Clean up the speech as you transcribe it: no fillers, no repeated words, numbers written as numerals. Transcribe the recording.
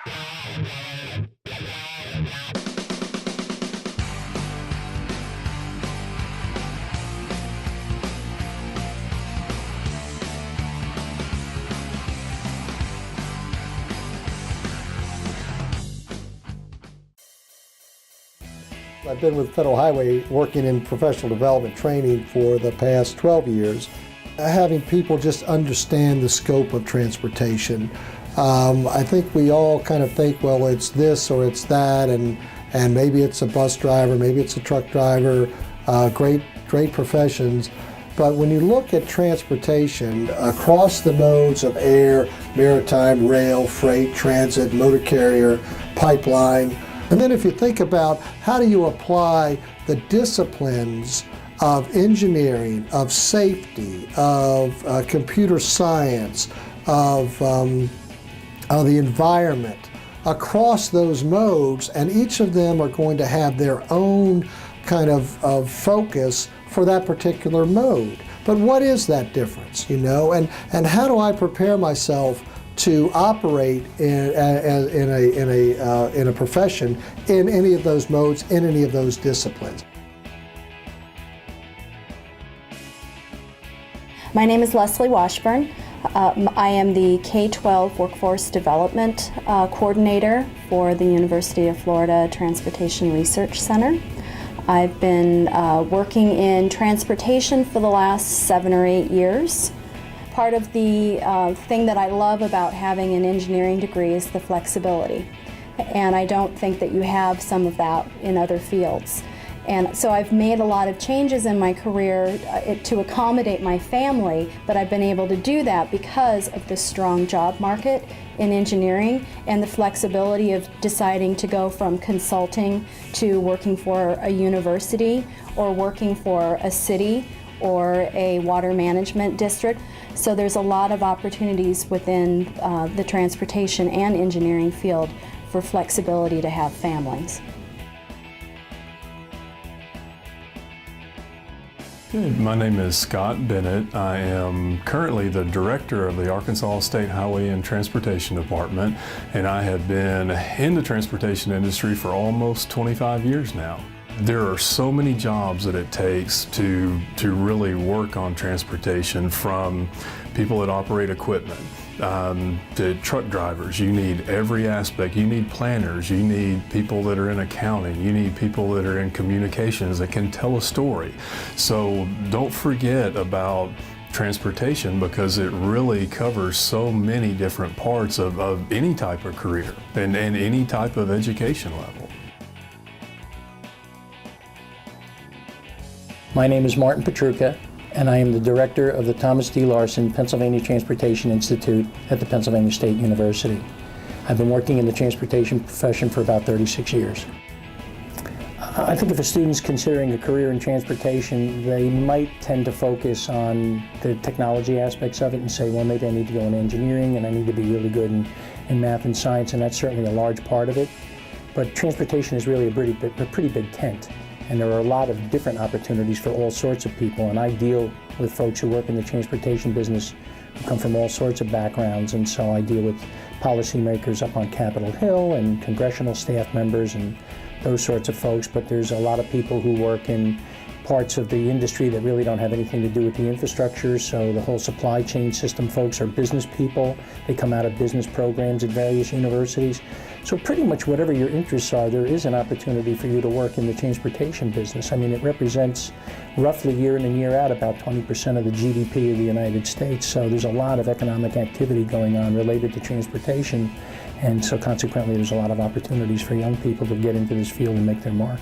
I've been with Federal Highway working in professional development training for the past 12 years. Having people just understand the scope of transportation. I think we all kind of think, well, it's this or it's that, and maybe it's a bus driver, maybe it's a truck driver, great professions. But when you look at transportation across the modes of air, maritime, rail, freight, transit, motor carrier, pipeline, and then if you think about how do you apply the disciplines of engineering, of safety, of computer science, of the environment across those modes, and each of them are going to have their own kind of focus for that particular mode. But what is that difference, you know? And how do I prepare myself to operate in a profession in any of those modes, in any of those disciplines? My name is Leslie Washburn. I am the K-12 Workforce Development Coordinator for the University of Florida Transportation Research Center. I've been working in transportation for the last 7 or 8 years. Part of the thing that I love about having an engineering degree is the flexibility. And I don't think that you have some of that in other fields. And so I've made a lot of changes in my career to accommodate my family, but I've been able to do that because of the strong job market in engineering and the flexibility of deciding to go from consulting to working for a university or working for a city or a water management district. So there's a lot of opportunities within the transportation and engineering field for flexibility to have families. My name is Scott Bennett. I am currently the director of the Arkansas State Highway and Transportation Department, and I have been in the transportation industry for almost 25 years now. There are so many jobs that it takes to really work on transportation, from people that operate equipment to truck drivers. You need every aspect. You need planners. You need people that are in accounting. You need people that are in communications that can tell a story. So don't forget about transportation, because it really covers so many different parts of any type of career and any type of education level. My name is Martin Petruka, and I am the director of the Thomas D. Larson Pennsylvania Transportation Institute at the Pennsylvania State University. I've been working in the transportation profession for about 36 years. I think if a student's considering a career in transportation, they might tend to focus on the technology aspects of it and say, well, maybe I need to go in engineering and I need to be really good in math and science, and that's certainly a large part of it. But transportation is really a pretty big tent. And there are a lot of different opportunities for all sorts of people, and I deal with folks who work in the transportation business who come from all sorts of backgrounds, and so I deal with policymakers up on Capitol Hill and congressional staff members and those sorts of folks, but there's a lot of people who work in parts of the industry that really don't have anything to do with the infrastructure, so the whole supply chain system folks are business people. They come out of business programs at various universities. So pretty much whatever your interests are, there is an opportunity for you to work in the transportation business. I mean, it represents roughly year in and year out about 20% of the GDP of the United States, so there's a lot of economic activity going on related to transportation, and so consequently there's a lot of opportunities for young people to get into this field and make their mark.